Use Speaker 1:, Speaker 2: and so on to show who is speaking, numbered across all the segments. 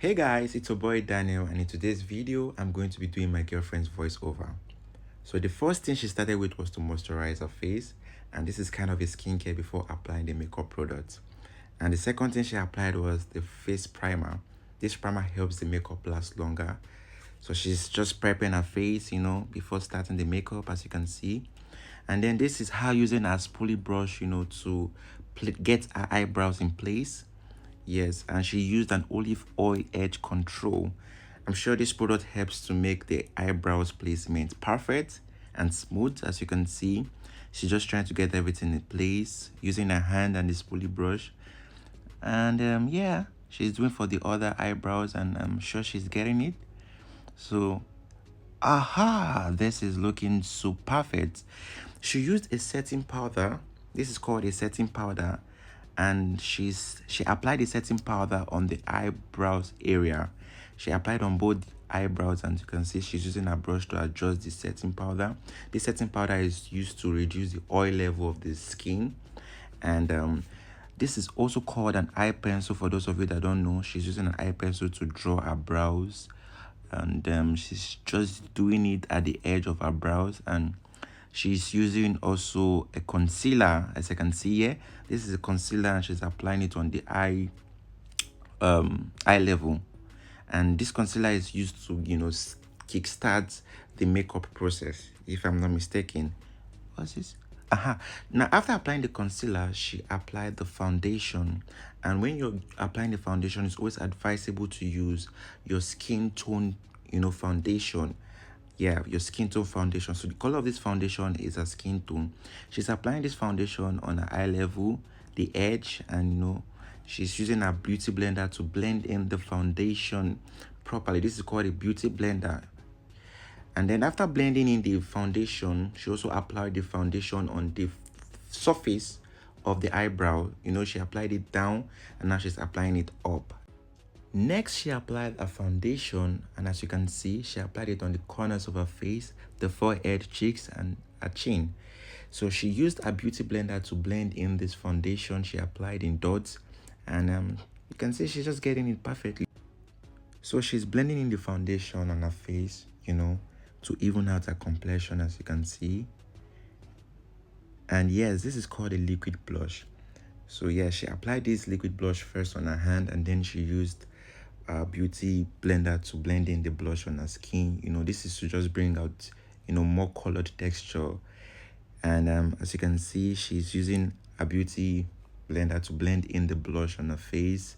Speaker 1: Hey guys, it's your boy Daniel, and in today's video, I'm going to be doing my girlfriend's voiceover. So the first thing she started with was to moisturize her face, and this is kind of a skincare before applying the makeup product. And the second thing she applied was the face primer. This primer helps the makeup last longer. So she's just prepping her face, before starting the makeup, as you can see. And then this is her using her spoolie brush, to get her eyebrows in place. Yes, and she used an olive oil edge control. I'm sure this product helps to make the eyebrows placement perfect and smooth. As you can see, she's just trying to get everything in place using her hand and the spoolie brush. And yeah, she's doing for the other eyebrows, and I'm sure she's getting it. So aha, this is looking so perfect. She used a setting powder. This is called a setting powder, and she applied the setting powder on the eyebrows area. She applied on both eyebrows, and you can see she's using a brush to adjust the setting powder. The setting powder is used to reduce the oil level of the skin, and this is also called an eye pencil. For those of you that don't know, she's using an eye pencil to draw her brows, and she's just doing it at the edge of her brows. And she's using also a concealer, as I can see here. This is a concealer, and she's applying it on the eye level. And this concealer is used to kickstart the makeup process, if I'm not mistaken. What's this? Now, after applying the concealer, she applied the foundation. And when you're applying the foundation, it's always advisable to use your skin tone, foundation. Yeah, your skin tone foundation. So the color of this foundation is a skin tone. She's applying this foundation on her eye level, the edge, and she's using her beauty blender to blend in the foundation properly. This is called a beauty blender. And then after blending in the foundation, she also applied the foundation on the surface of the eyebrow. She applied it down, and now she's applying it up. Next, she applied a foundation, and as you can see, she applied it on the corners of her face, the forehead, cheeks, and her chin. So she used a beauty blender to blend in this foundation. She applied in dots, and you can see she's just getting it perfectly. So she's blending in the foundation on her face, to even out her complexion, as you can see. And yes, this is called a liquid blush. So yeah, she applied this liquid blush first on her hand, and then she used a beauty blender to blend in the blush on her skin. This is to just bring out more colored texture. And as you can see, she's using a beauty blender to blend in the blush on her face,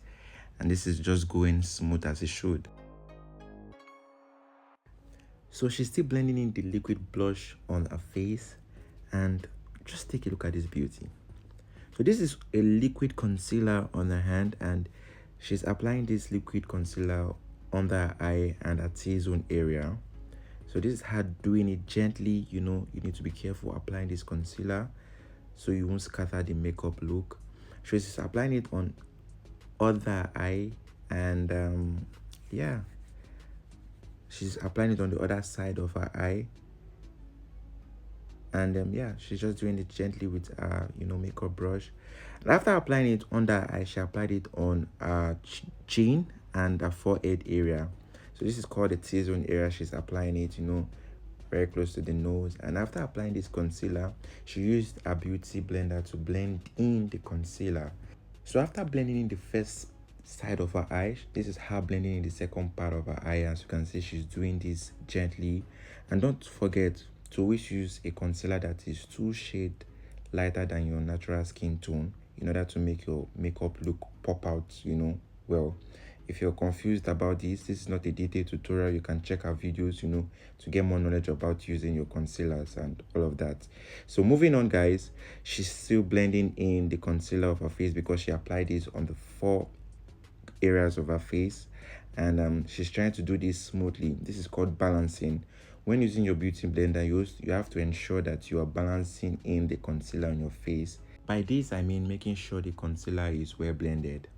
Speaker 1: and this is just going smooth as it should. So she's still blending in the liquid blush on her face, and just take a look at this beauty. So this is a liquid concealer on her hand, and she's applying this liquid concealer under her eye and her T-zone area. So this is her doing it gently. You need to be careful applying this concealer so you won't scatter the makeup look. She's applying it on other eye, and yeah, she's applying it on the other side of her eye. And yeah, she's just doing it gently with her makeup brush. And after applying it under her eye, she applied it on her chin and her forehead area. So this is called the T-zone area. She's applying it very close to the nose. And after applying this concealer, she used a beauty blender to blend in the concealer. So after blending in the first side of her eye, this is her blending in the second part of her eye. As you can see, she's doing this gently. And don't forget to always use a concealer that is 2 shades lighter than your natural skin tone, in order to make your makeup look pop out well. If you're confused about this is not a detailed tutorial. You can check our videos to get more knowledge about using your concealers and all of that. So moving on, guys, she's still blending in the concealer of her face because she applied this on the 4 areas of her face, and she's trying to do this smoothly. This is called balancing. When using your beauty blender, you have to ensure that you are balancing in the concealer on your face. By this I mean making sure the concealer is well blended.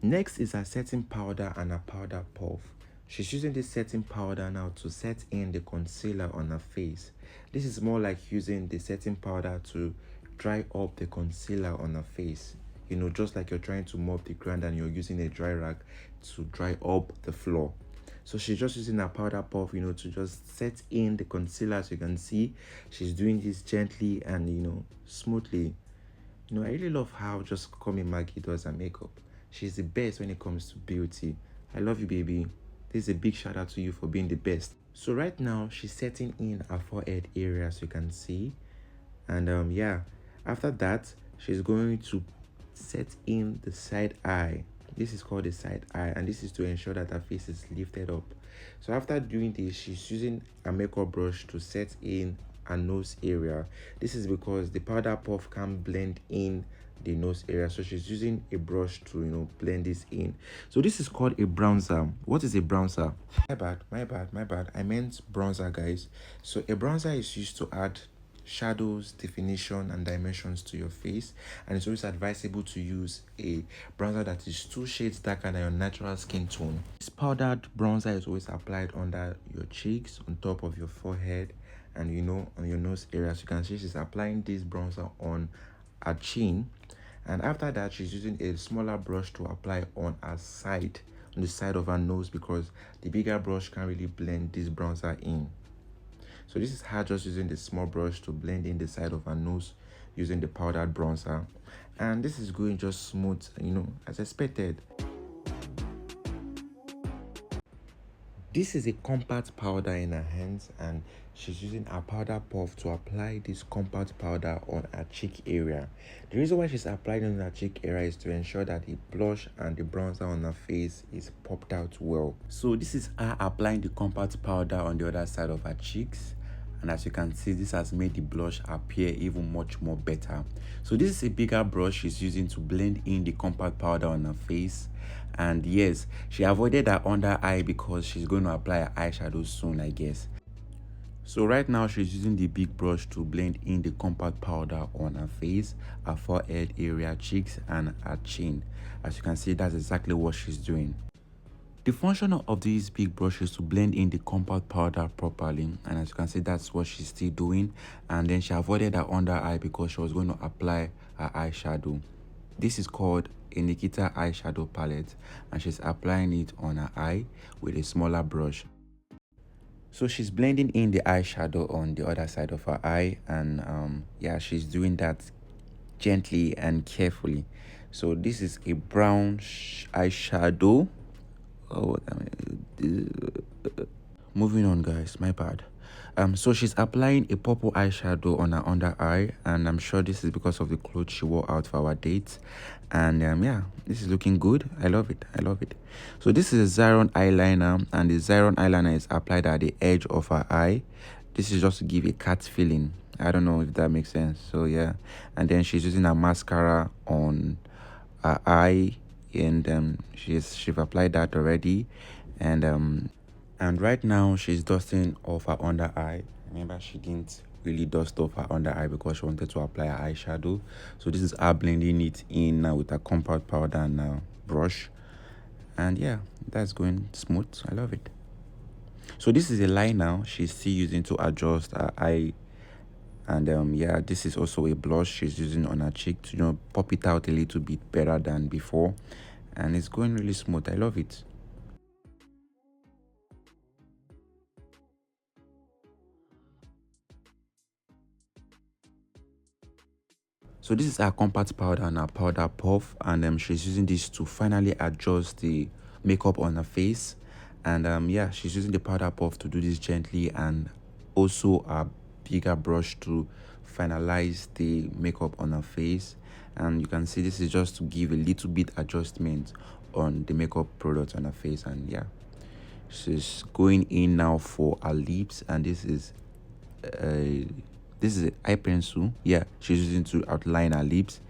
Speaker 1: Next is her setting powder and a powder puff. She's using this setting powder now to set in the concealer on her face. This is more like using the setting powder to dry up the concealer on her face. you know, just like you're trying to mop the ground and you're using a dry rag to dry up the floor. So she's just using a powder puff, you know, to just set in the concealer. As you can see, she's doing this gently and, you know, smoothly. You know, I really love how just Komi Maggie does her makeup. She's the best when it comes to beauty. I love you, baby. This is a big shout out to you for being the best. So right now, she's setting in her forehead area, as you can see. And yeah, after that, she's going to set in the side eye. This is called the side eye, and this is to ensure that her face is lifted up. So after doing this, she's using a makeup brush to set in her nose area. This is because the powder puff can blend in the nose area, so she's using a brush to, you know, blend this in. So this is called a bronzer. What is a bronzer? My bad, I meant bronzer, guys. So a bronzer is used to add shadows, definition, and dimensions to your face, and it's always advisable to use a bronzer that is 2 shades darker than your natural skin tone. This powdered bronzer is always applied under your cheeks, on top of your forehead, and, you know, on your nose area. As you can see, she's applying this bronzer on her chin, and after that she's using a smaller brush to apply on her side, on the side of her nose, because the bigger brush can't really blend this bronzer in. So this is her just using the small brush to blend in the side of her nose using the powdered bronzer, and this is going just smooth, you know, as expected. This is a compact powder in her hands, and she's using a powder puff to apply this compact powder on her cheek area. The reason why she's applying it on her cheek area is to ensure that the blush and the bronzer on her face is popped out well. So this is her applying the compact powder on the other side of her cheeks, and as you can see, this has made the blush appear even much more better. So this is a bigger brush she's using to blend in the compact powder on her face. And yes, she avoided her under eye because she's going to apply her eyeshadow soon, I guess. So right now she's using the big brush to blend in the compact powder on her face, her forehead area, cheeks, and her chin. As you can see, that's exactly what she's doing. The function of this big brush is to blend in the compact powder properly, and as you can see, that's what she's still doing. And then she avoided her under eye because she was going to apply her eyeshadow. This is called a Nikita eyeshadow palette, and she's applying it on her eye with a smaller brush. So she's blending in the eyeshadow on the other side of her eye, and yeah, she's doing that gently and carefully. So this is a brown eyeshadow. Oh, moving on, guys, my bad. So she's applying a purple eyeshadow on her under eye, and I'm sure this is because of the clothes she wore out for our date. And yeah, this is looking good. I love it. So this is a Xyron eyeliner, and the Xyron eyeliner is applied at the edge of her eye. This is just to give a cat feeling. I don't know if that makes sense. So yeah, and then she's using a mascara on her eye, and she's applied that already, and right now she's dusting off her under eye. Remember, she didn't really dust off her under eye because she wanted to apply her eyeshadow. So this is her blending it in now with a compact powder and brush, and yeah, that's going smooth. I love it. So this is a liner she's still using to adjust her eye, and yeah, this is also a blush she's using on her cheek to, you know, pop it out a little bit better than before, and it's going really smooth. I love it. So this is her compact powder and her powder puff, and she's using this to finally adjust the makeup on her face. And yeah, she's using the powder puff to do this gently, and also a bigger brush to finalize the makeup on her face. And you can see this is just to give a little bit adjustment on the makeup product on her face. And yeah, she's going in now for her lips, and this is an eye pencil. Yeah, she's using to outline her lips.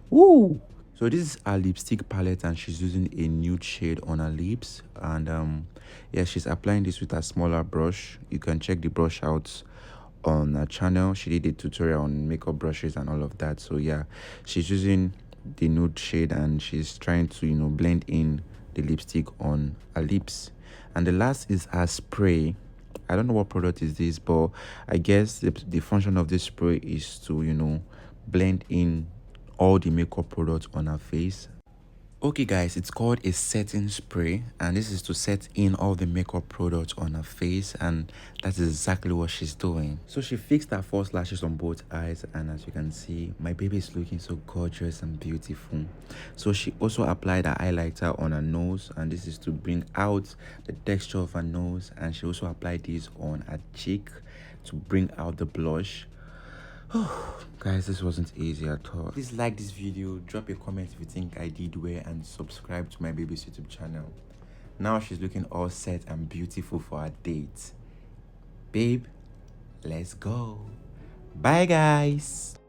Speaker 1: Woo! So this is her lipstick palette, and she's using a nude shade on her lips. And yeah, she's applying this with a smaller brush. You can check the brush out on her channel. She did a tutorial on makeup brushes and all of that. So yeah, she's using the nude shade, and she's trying to, you know, blend in the lipstick on her lips. And the last is her spray. I don't know what product is this, but I guess the function of this spray is to, you know, blend in all the makeup products on her face. Okay guys, it's called a setting spray, and this is to set in all the makeup products on her face, and that is exactly what she's doing. So she fixed her false lashes on both eyes, and as you can see, my baby is looking so gorgeous and beautiful. So she also applied her highlighter on her nose, and this is to bring out the texture of her nose, and she also applied this on her cheek to bring out the blush. Guys, this wasn't easy at all. Please like this video, drop a comment if you think I did well, and subscribe to my baby's YouTube channel. Now she's looking all set and beautiful for her date. Babe, let's go. Bye guys.